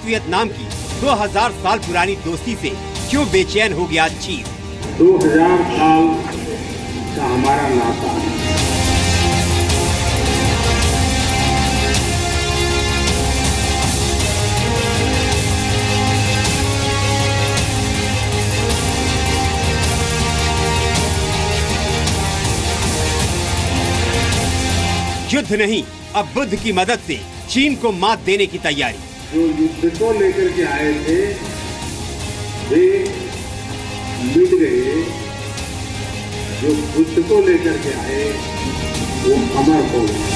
Vietnam की 2000 साल पुरानी दोस्ती से क्यों बेचैन हो गया चीन? 2000 साल का हमारा नाता है। युद्ध नहीं, अब बुद्ध की मदद से चीन को मात देने की तैयारी। जो युद्ध को लेकर के आए थे वे मिट गए, जो बुद्ध को लेकर के आए वो अमर हो गए।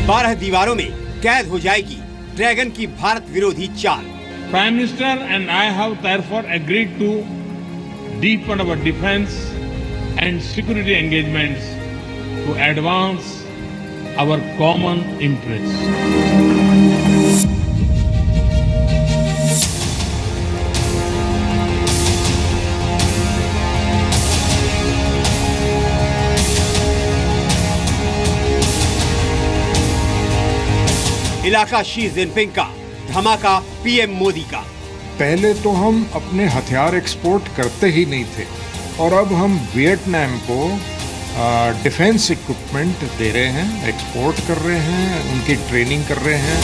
बारह दीवारों में कैद हो जाएगी ड्रैगन की भारत विरोधी चाल। Prime Minister and I have therefore agreed to deepen our defense and security engagements to advance our common interests. इलाका शी जिनपिंग का, धमाका पीएम मोदी का। पहले तो हम अपने हथियार एक्सपोर्ट करते ही नहीं थे और अब हम वियतनाम को डिफेंस इक्विपमेंट दे रहे हैं, एक्सपोर्ट कर रहे हैं, उनकी ट्रेनिंग कर रहे हैं।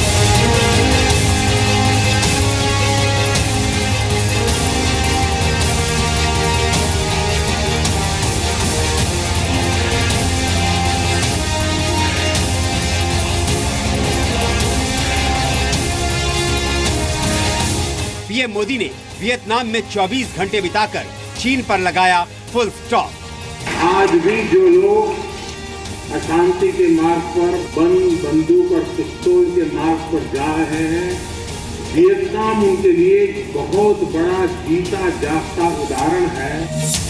पीएम मोदी ने वियतनाम में 24 घंटे बिताकर चीन पर लगाया फुल स्टॉप। आज भी जो लोग अशांति के मार्ग पर बंदूक और पिस्तौल के मार्ग पर जा रहे हैं, वियतनाम उनके लिए एक बहुत बड़ा जीता जागता उदाहरण है।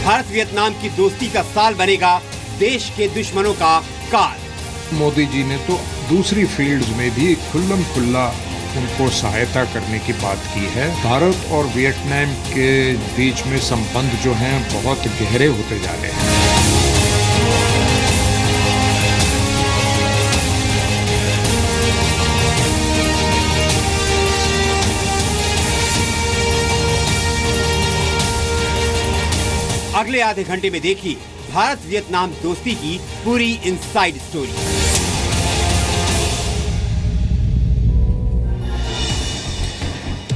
भारत वियतनाम की दोस्ती का साल बनेगा देश के दुश्मनों का काल। मोदी जी ने तो दूसरी फील्ड्स में भी खुल्लम खुल्ला उनको सहायता करने की बात की है। भारत और वियतनाम के बीच में संबंध जो हैं बहुत गहरे होते जा रहे हैं। अगले आधे घंटे में देखिए भारत वियतनाम दोस्ती की पूरी इनसाइड स्टोरी।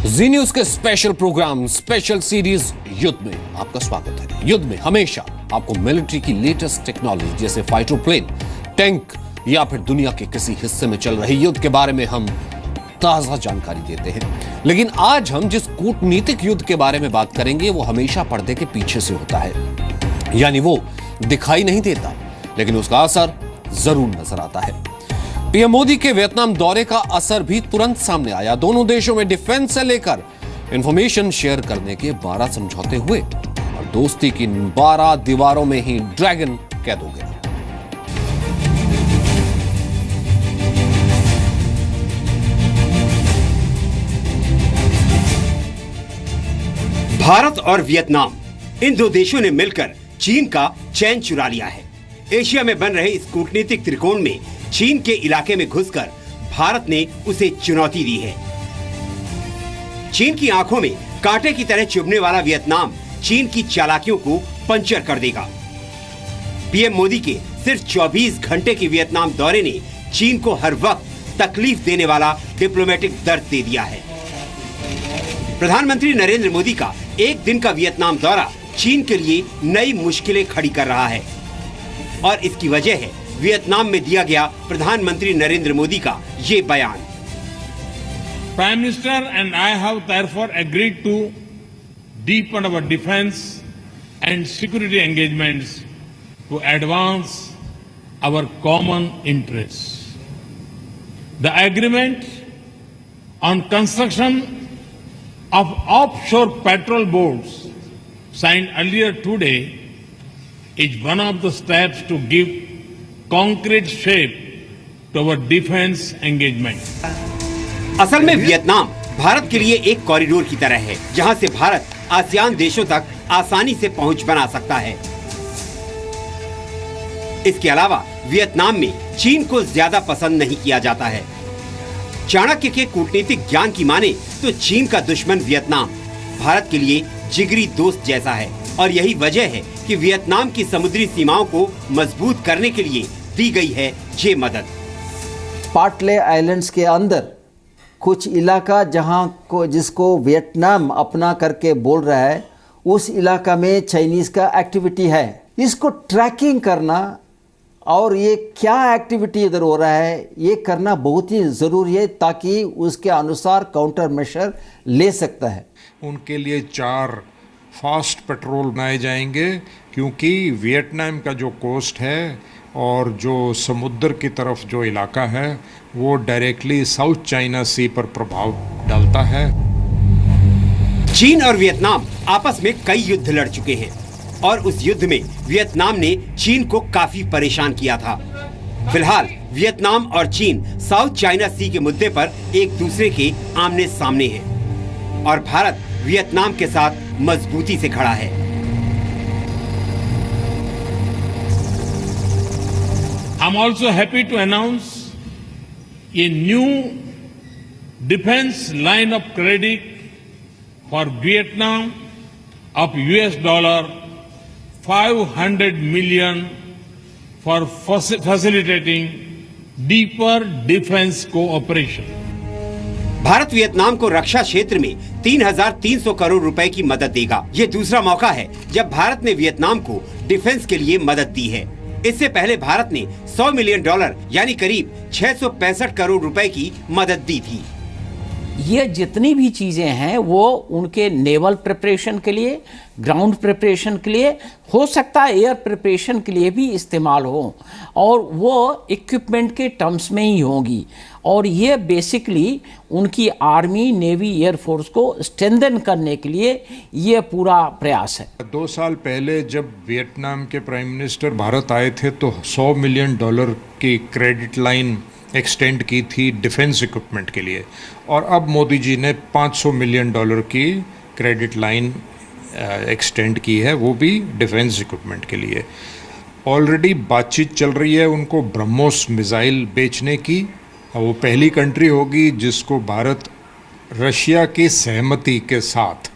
जी न्यूज के स्पेशल प्रोग्राम स्पेशल सीरीज युद्ध में आपका स्वागत है। युद्ध में हमेशा आपको मिलिट्री की लेटेस्ट टेक्नोलॉजी जैसे फाइटर प्लेन, टैंक या फिर दुनिया के किसी हिस्से में चल रहे युद्ध के बारे में हम ताजा जानकारी देते हैं। लेकिन आज हम जिस कूटनीतिक युद्ध के बारे में बात करेंगे वो हमेशा पर्दे के पीछे से होता है, यानी वो दिखाई नहीं देता लेकिन उसका असर जरूर नजर आता है। पीएम मोदी के वियतनाम दौरे का असर भी तुरंत सामने आया। दोनों देशों में डिफेंस से लेकर इंफॉर्मेशन शेयर करने के 12 समझौते हुए और दोस्ती की 12 दीवारों में ही ड्रैगन कैद हो गया। भारत और वियतनाम, इन दो देशों ने मिलकर चीन का चैन चुरा लिया है। एशिया में बन रहे इस कूटनीतिक त्रिकोण में चीन के इलाके में घुसकर भारत ने उसे चुनौती दी है। चीन की आंखों में कांटे की तरह चुभने वाला वियतनाम चीन की चालाकियों को पंचर कर देगा। पीएम मोदी के सिर्फ 24 घंटे के वियतनाम दौरे ने चीन को हर वक्त तकलीफ देने वाला डिप्लोमेटिक दर्द दे दिया है। प्रधानमंत्री नरेंद्र मोदी का एक दिन का वियतनाम दौरा चीन के लिए नई मुश्किलें खड़ी कर रहा है और इसकी वजह है वियतनाम में दिया गया प्रधानमंत्री नरेंद्र मोदी का ये बयान। Prime Minister and I have therefore agreed to deepen our defense and security engagements to advance our common interests. The agreement on construction of offshore patrol boats signed earlier today is one of the steps to give concrete shape to our defense engagement. असल में Vietnam Bharat के लिए एक corridor की तरह है, जहां से भारत आसियान देशों तक आसानी से पहुंच बना सकता है। इसके अलावा वियतनाम में चीन को ज्यादा पसंद नहीं किया जाता है। चाणक्य के कूटनीतिक ज्ञान की माने तो चीन का दुश्मन वियतनाम भारत के लिए जिगरी दोस्त जैसा है, और यही वजह है कि वियतनाम की समुद्री सीमाओं को मजबूत करने के लिए दी गई है ये मदद। स्पार्टले आइलैंड्स के अंदर कुछ इलाका जिसको वियतनाम अपना करके बोल रहा है, उस इलाका में चाइनीज़ का एक्टिविटी है। इसको ट्रैकिंग करना और ये क्या एक्टिविटी इधर हो रहा है ये करना बहुत ही ज़रूरी है, ताकि उसके अनुसार काउंटर मेशर ले सकता है। उनके लिए 4 फास्ट पेट्रोल बनाए जाएंगे, क्योंकि वियतनाम का जो कोस्ट है और जो समुद्र की तरफ जो इलाका है वो डायरेक्टली साउथ चाइना सी पर प्रभाव डालता है। चीन और वियतनाम आपस में कई युद्ध लड़ चुके हैं, और उस युद्ध में वियतनाम ने चीन को काफी परेशान किया था। फिलहाल वियतनाम और चीन साउथ चाइना सी के मुद्दे पर एक दूसरे के आमने सामने हैं, और भारत वियतनाम के साथ मजबूती से खड़ा है। I'm also happy to announce a new defense line of credit for Vietnam of $500 million for facilitating deeper defense cooperation. Bharat Vietnam को रक्षा क्षेत्र में 3,300 करोड़ रुपए की मदद देगा। ये दूसरा मौका है जब भारत ने वियतनाम को डिफेंस के लिए मदद दी है। इससे पहले भारत ने $100 मिलियन यानी करीब 665 करोड़ रुपए की मदद दी थी। ये जितनी भी चीज़ें हैं वो उनके नेवल प्रिपरेशन के लिए, ग्राउंड प्रिपरेशन के लिए, हो सकता है एयर प्रिपरेशन के लिए भी इस्तेमाल हो, और वो इक्विपमेंट के टर्म्स में ही होंगी। और ये बेसिकली उनकी आर्मी, नेवी, एयरफोर्स को स्ट्रेंथन करने के लिए ये पूरा प्रयास है। 2 साल पहले जब वियतनाम के प्राइम मिनिस्टर भारत आए थे तो $100 मिलियन की क्रेडिट लाइन एक्सटेंड की थी डिफेंस इक्विपमेंट के लिए, और अब मोदी जी ने $500 मिलियन की क्रेडिट लाइन एक्सटेंड की है, वो भी डिफेंस इक्विपमेंट के लिए। ऑलरेडी बातचीत चल रही है उनको ब्रह्मोस मिसाइल बेचने की। वो पहली कंट्री होगी जिसको भारत रशिया की सहमति के साथ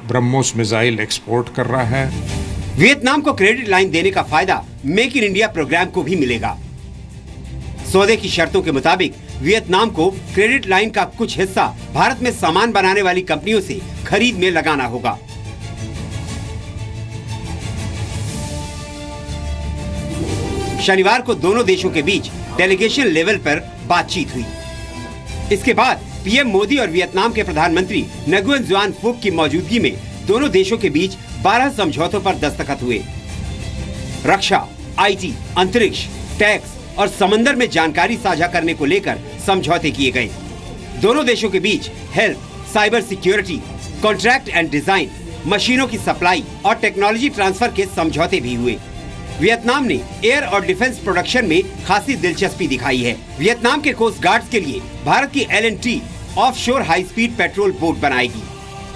ब्रह्मोस मिसाइल एक्सपोर्ट कर रहा है। वियतनाम को क्रेडिट लाइन देने का फायदा मेक इन इंडिया प्रोग्राम को भी मिलेगा। सौदे की शर्तों के मुताबिक वियतनाम को क्रेडिट लाइन का कुछ हिस्सा भारत में सामान बनाने वाली कंपनियों से खरीद में लगाना होगा। शनिवार को दोनों देशों के बीच डेलीगेशन लेवल पर बातचीत हुई। इसके बाद पीएम मोदी और वियतनाम के प्रधानमंत्री नगुएन जुआन फुक की मौजूदगी में दोनों देशों के बीच 12 समझौतों पर दस्तखत हुए। रक्षा, आईटी, अंतरिक्ष, टैक्स और समंदर में जानकारी साझा करने को लेकर समझौते किए गए। दोनों देशों के बीच health, cyber security, contract and design, मशीनों की सप्लाई और टेक्नोलॉजी ट्रांसफर के समझौते भी हुए। वियतनाम ने एयर और डिफेंस प्रोडक्शन में खासी दिलचस्पी दिखाई है। वियतनाम के कोस्ट गार्ड्स के लिए भारत की L&T offshore high speed petrol boat बनाएगी।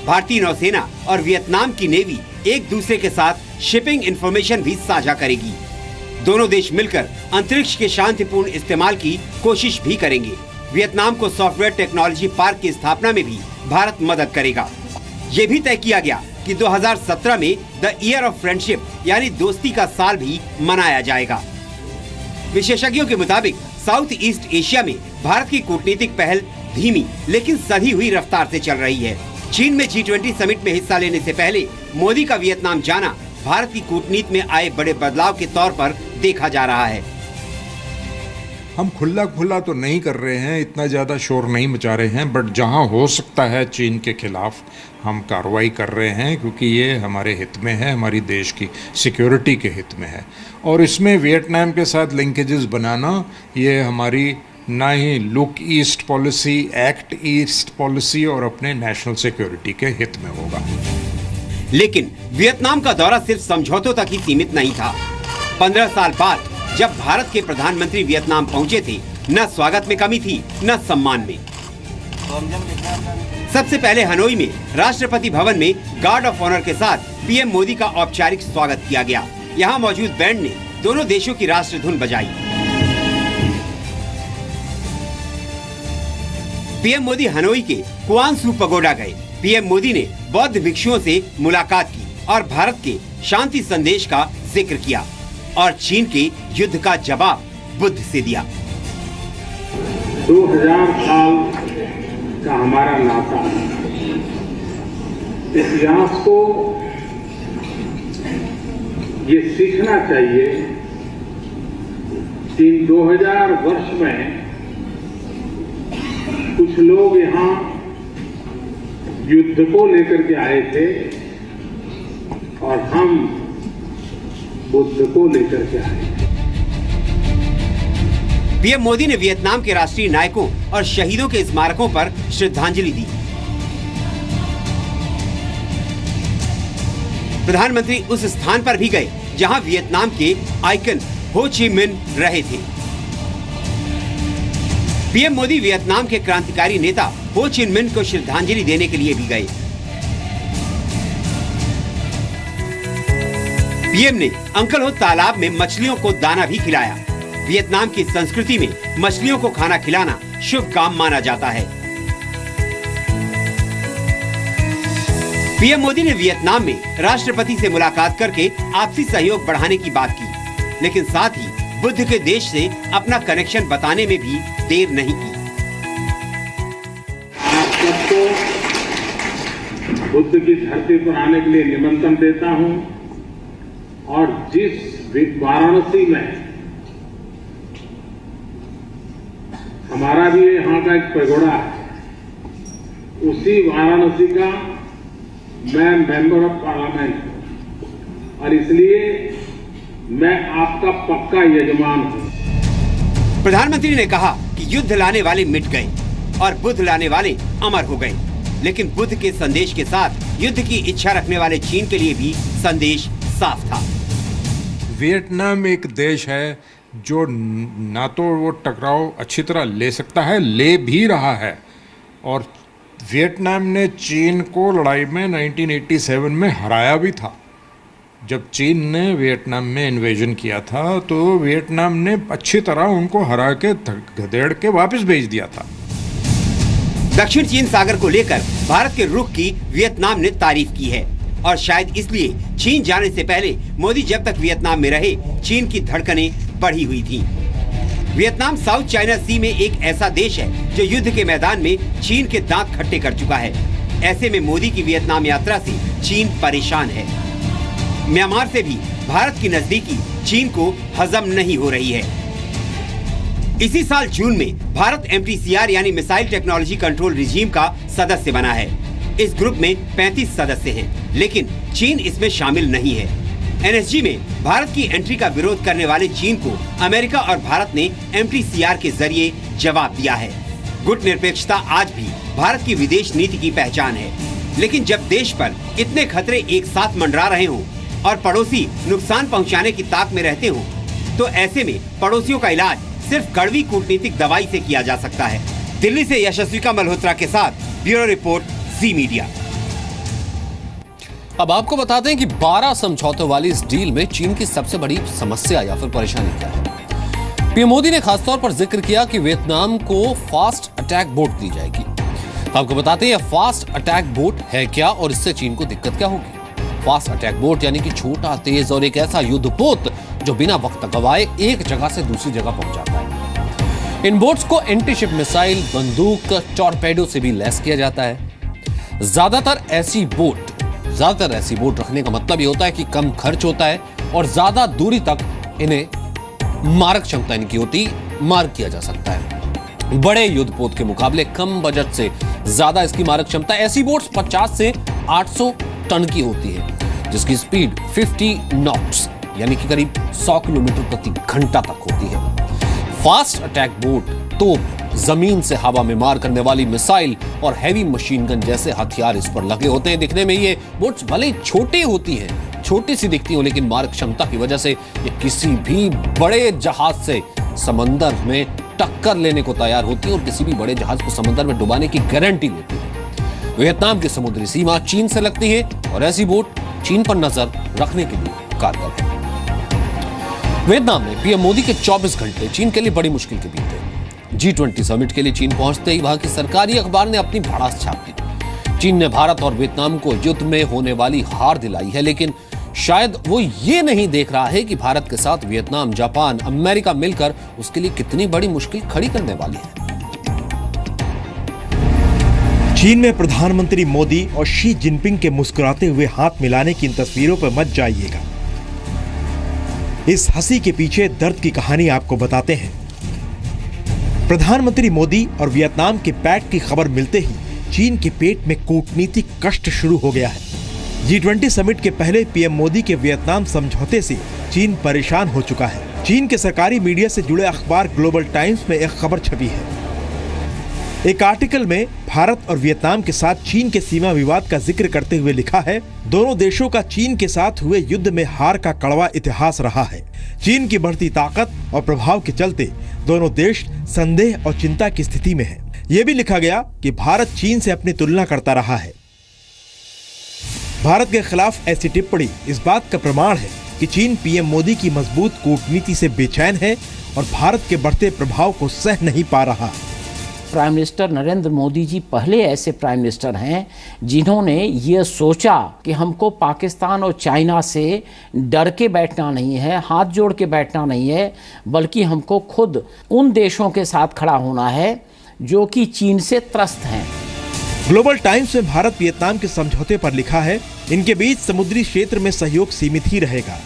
भारतीय नौसेना और वियतनाम की नेवी एक दूसरे के साथ शिपिंग इंफॉर्मेशन भी साझा करेगी। दोनों देश मिलकर अंतरिक्ष के शांतिपूर्ण इस्तेमाल की कोशिश भी करेंगे। वियतनाम को सॉफ्टवेयर टेक्नोलॉजी पार्क की स्थापना में भी भारत मदद करेगा। ये भी तय किया गया कि 2017 में द ईयर ऑफ फ्रेंडशिप यानी दोस्ती का साल भी मनाया जाएगा। विशेषज्ञों के मुताबिक साउथ ईस्ट एशिया में भारत की कूटनीतिक पहल धीमी लेकिन सधी हुई रफ्तार से चल रही है। चीन में G20 समिट में हिस्सा लेने से पहले मोदी का वियतनाम जाना भारत की कूटनीति में आए बड़े बदलाव के तौर पर देखा जा रहा है। हम खुला खुला तो नहीं कर रहे हैं, इतना ज़्यादा शोर नहीं मचा रहे हैं, बट जहां हो सकता है चीन के खिलाफ हम कार्रवाई कर रहे हैं, क्योंकि ये हमारे हित में है, हमारी देश की सिक्योरिटी के हित में है। और इसमें वियतनाम के साथ लिंकेजेस बनाना ये हमारी ना ही look east policy, act east policy और अपने नेशनल सिक्योरिटी के हित में होगा। लेकिन वियतनाम का दौरा सिर्फ समझौतों तक ही सीमित नहीं था। 15 साल बाद जब भारत के प्रधानमंत्री वियतनाम पहुंचे थे, न स्वागत में कमी थी न सम्मान में। सबसे पहले हनोई में राष्ट्रपति भवन में गार्ड ऑफ ऑनर के साथ पीएम मोदी का औपचारिक स्वागत किया गया। यहाँ मौजूद बैंड ने दोनों देशों की राष्ट्र धुन बजाई। पीएम मोदी हनोई के कुआन सू पगोडा गए। पीएम मोदी ने बौद्ध भिक्षुओं से मुलाकात की और भारत के शांति संदेश का जिक्र किया और चीन के युद्ध का जवाब बुद्ध से दिया। 2000 साल का हमारा नाता, इतिहास को ये सीखना चाहिए कि 2000 वर्ष में कुछ लोग यहाँ युद्ध को लेकर के आए थे और हम बुद्ध को लेकर के आए। पीएम मोदी ने वियतनाम के राष्ट्रीय नायकों और शहीदों के स्मारकों पर श्रद्धांजलि दी। प्रधानमंत्री उस स्थान पर भी गए जहां वियतनाम के आइकन हो ची मिन रहे थे। पीएम मोदी वियतनाम के क्रांतिकारी नेता हो ची मिन को श्रद्धांजलि देने के लिए भी गए। पीएम ने अंकल हो तालाब में मछलियों को दाना भी खिलाया। वियतनाम की संस्कृति में मछलियों को खाना खिलाना शुभ काम माना जाता है। पीएम मोदी ने वियतनाम में राष्ट्रपति से मुलाकात करके आपसी सहयोग बढ़ाने की बात की, लेकिन साथ ही बुद्ध के देश से अपना कनेक्शन बताने में भी देर नहीं की। आप सबको बुद्ध की धरती पर आने के लिए निमंत्रण देता हूं और जिस वाराणसी में हमारा भी यहाँ का एक पैगोडा है, उसी वाराणसी का मैं मेंबर ऑफ पार्लियामेंट हूं और इसलिए मैं आपका पक्का यजमान हूं। प्रधानमंत्री ने कहा कि युद्ध लाने वाले मिट गए और बुद्ध लाने वाले अमर हो गए, लेकिन बुद्ध के संदेश के साथ युद्ध की इच्छा रखने वाले चीन के लिए भी संदेश साफ था। वियतनाम एक देश है जो ना तो वो टकराव अच्छी तरह ले सकता है, ले भी रहा है, और वियतनाम ने चीन को लड़ाई में 1987 में हराया भी था। जब चीन ने वियतनाम में इन्वेजन किया था तो वियतनाम ने अच्छी तरह उनको हरा के घदेड़ के वापस भेज दिया था। दक्षिण चीन सागर को लेकर भारत के रुख की वियतनाम ने तारीफ की है और शायद इसलिए चीन जाने से पहले मोदी जब तक वियतनाम में रहे, चीन की धड़कनें बढ़ी हुई थी। वियतनाम साउथ चाइना सी में एक ऐसा देश है जो युद्ध के मैदान में चीन के दांत खट्टे कर चुका है। ऐसे में मोदी की वियतनाम यात्रा से चीन परेशान है। म्यांमार से भी भारत की नजदीकी चीन को हजम नहीं हो रही है। इसी साल जून में भारत MTCR यानी मिसाइल टेक्नोलॉजी कंट्रोल रिजीम का सदस्य बना है। इस ग्रुप में 35 सदस्य हैं, लेकिन चीन इसमें शामिल नहीं है। NSG में भारत की एंट्री का विरोध करने वाले चीन को अमेरिका और भारत ने MTCR के जरिए जवाब दिया है। गुट निरपेक्षता आज भी भारत की विदेश नीति की पहचान है, लेकिन जब देश पर इतने खतरे एक साथ मंडरा रहे हों और पड़ोसी नुकसान पहुंचाने की ताक में रहते हों, तो ऐसे में पड़ोसियों का इलाज सिर्फ कड़वी कूटनीतिक दवाई से किया जा सकता है। दिल्ली से यशस्विका मल्होत्रा के साथ ब्यूरो रिपोर्ट, जी मीडिया। अब आपको बताते हैं कि 12 समझौतों वाली इस डील में चीन की सबसे बड़ी समस्या या फिर परेशानी क्या है। पीएम मोदी ने खासतौर पर जिक्र किया कि वियतनाम को फास्ट अटैक बोट दी जाएगी। आपको बताते हैं फास्ट अटैक बोट है क्या और इससे चीन को दिक्कत क्या होगी। फास्ट अटैक बोट यानी कि छोटा, तेज और एक ऐसा युद्धपोत जो बिना वक्त गवाए एक जगह से दूसरी जगह पहुंच जाता है। इन बोट्स को एंटी शिप मिसाइल, बंदूक, टॉर्पेडो से भी लैस किया जाता है। ज्यादातर ऐसी बोट रखने का मतलब ये होता है कि कम खर्च होता है और ज्यादा दूरी तक इन्हें मारक क्षमता इनकी होती मार किया जा सकता है। बड़े युद्धपोत के मुकाबले कम बजट से ज्यादा इसकी मारक क्षमता। ऐसी बोट्स 50 से 800 टन की होती है, जिसकी स्पीड 50 नॉट्स यानी कि करीब 100 किलोमीटर प्रति घंटा तक होती है। फास्ट अटैक बोट तोप, जमीन से हवा में मार करने वाली मिसाइल और हैवी मशीन गन जैसे हथियार इस पर लगे होते हैं। दिखने में ये बोट्स भले छोटी होती हैं, छोटी सी दिखती हो, लेकिन मारक क्षमता की वजह से ये किसी भी बड़े जहाज से समंदर में टक्कर लेने को तैयार होती है और किसी भी बड़े जहाज को समंदर में डुबाने की गारंटी लेती है। वियतनाम की समुद्री सीमा चीन से लगती है और ऐसी बोट चीन पर नजर रखने के लिए कारगर है। वियतनाम में पीएम मोदी के 24 घंटे चीन के लिए बड़ी मुश्किल के बीते। G20 समिट के लिए चीन पहुंचते ही वहां की सरकारी अखबार ने अपनी भड़ास छाप दी। चीन ने भारत और वियतनाम को युद्ध में होने वाली हार दिलाई है, लेकिन शायद वो ये नहीं देख रहा है कि भारत के साथ वियतनाम, जापान, अमेरिका मिलकर उसके लिए कितनी बड़ी मुश्किल खड़ी करने वाली है। चीन में प्रधानमंत्री मोदी और शी जिनपिंग के मुस्कुराते हुए हाथ मिलाने की इन तस्वीरों पर मत जाइएगा। इस हंसी के पीछे दर्द की कहानी आपको बताते हैं। प्रधानमंत्री मोदी और वियतनाम के पैक्ट की खबर मिलते ही चीन के पेट में कूटनीतिक कष्ट शुरू हो गया है। G20 समिट के पहले पीएम मोदी के वियतनाम समझौते से चीन परेशान हो चुका है। चीन के सरकारी मीडिया से जुड़े अखबार ग्लोबल टाइम्स में एक खबर छपी है। एक आर्टिकल में भारत और वियतनाम के साथ चीन के सीमा विवाद का जिक्र करते हुए लिखा है, दोनों देशों का चीन के साथ हुए युद्ध में हार का कड़वा इतिहास रहा है। चीन की बढ़ती ताकत और प्रभाव के चलते दोनों देश संदेह और चिंता की स्थिति में हैं। यह भी लिखा गया कि भारत चीन से अपनी तुलना करता रहा है। भारत के खिलाफ ऐसी टिप्पणी इस बात का प्रमाण है कि चीन पीएम मोदी की मजबूत कूटनीति से बेचैन है और भारत के बढ़ते प्रभाव को सह नहीं पा रहा। प्राइम मिनिस्टर नरेंद्र मोदी जी पहले ऐसे प्राइम मिनिस्टर हैं जिन्होंने ये सोचा कि हमको पाकिस्तान और चाइना से डर के बैठना नहीं है, हाथ जोड़ के बैठना नहीं है, बल्कि हमको खुद उन देशों के साथ खड़ा होना है जो कि चीन से त्रस्त हैं। ग्लोबल टाइम्स में भारत वियतनाम के समझौते पर लिखा है, इनके बीच समुद्री क्षेत्र में सहयोग सीमित ही रहेगा।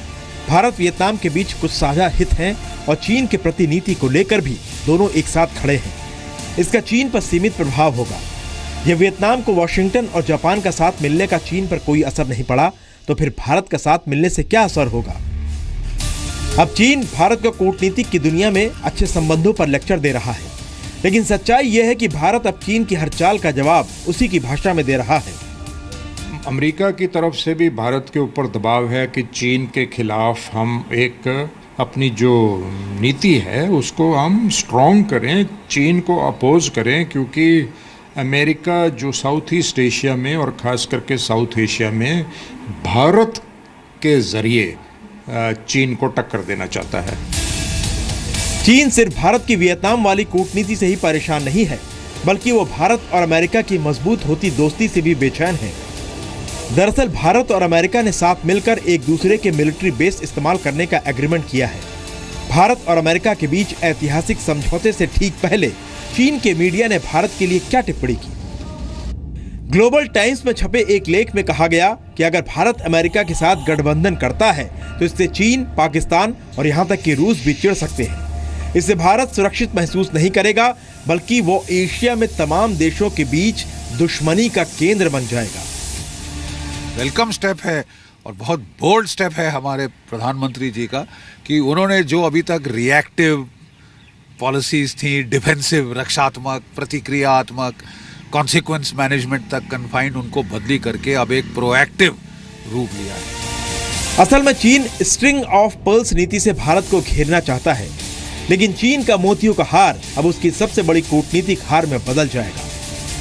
भारत वियतनाम के बीच कुछ साझा हित हैं और चीन के प्रति नीति को लेकर भी दोनों एक साथ खड़े हैं। इसका चीन पर सीमित प्रभाव होगा। यह वियतनाम को वॉशिंगटन और जापान का साथ मिलने का चीन पर कोई असर नहीं पड़ा, तो फिर भारत का साथ मिलने से क्या असर होगा। अब चीन भारत को कूटनीतिक की दुनिया में अच्छे संबंधों पर लेक्चर दे रहा है, लेकिन सच्चाई यह है कि भारत अब चीन की हर चाल का जवाब उसी की भाषा में दे रहा है। अमेरिका की तरफ से भी भारत के ऊपर दबाव है कि चीन के खिलाफ हम एक अपनी जो नीति है उसको हम स्ट्रॉन्ग करें, चीन को अपोज करें, क्योंकि अमेरिका जो साउथ ईस्ट एशिया में और ख़ास करके साउथ एशिया में भारत के ज़रिए चीन को टक्कर देना चाहता है। चीन सिर्फ भारत की वियतनाम वाली कूटनीति से ही परेशान नहीं है, बल्कि वो भारत और अमेरिका की मजबूत होती दोस्ती से भी बेचैन है। दरअसल भारत और अमेरिका ने साथ मिलकर एक दूसरे के मिलिट्री बेस इस्तेमाल करने का एग्रीमेंट किया है। भारत और अमेरिका के बीच ऐतिहासिक समझौते से ठीक पहले चीन के मीडिया ने भारत के लिए क्या टिप्पणी की। ग्लोबल टाइम्स में छपे एक लेख में कहा गया कि अगर भारत अमेरिका के साथ गठबंधन करता है तो इससे चीन, पाकिस्तान और यहाँ तक कि रूस भी चिढ़ सकते हैं। इससे भारत सुरक्षित महसूस नहीं करेगा, बल्कि वो एशिया में तमाम देशों के बीच दुश्मनी का केंद्र बन जाएगा। वेलकम स्टेप है और बहुत बोल्ड स्टेप है हमारे प्रधानमंत्री जी का कि उन्होंने जो अभी तक रिएक्टिव पॉलिसीज थी, डिफेंसिव, रक्षात्मक, प्रतिक्रियात्मक, कॉन्सिक्वेंस मैनेजमेंट तक कन्फाइंड, उनको बदली करके अब एक प्रोएक्टिव रूप लिया है। असल में चीन स्ट्रिंग ऑफ पर्ल्स नीति से भारत को घेरना चाहता है, लेकिन चीन का मोतियों का हार अब उसकी सबसे बड़ी कूटनीतिक हार में बदल जाएगा,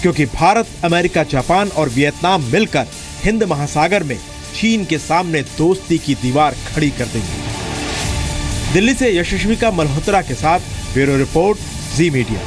क्योंकि भारत, अमेरिका, जापान और वियतनाम मिलकर हिंद महासागर में चीन के सामने दोस्ती की दीवार खड़ी कर देंगे। दिल्ली से यशस्विका मल्होत्रा के साथ ब्यूरो रिपोर्ट, जी मीडिया।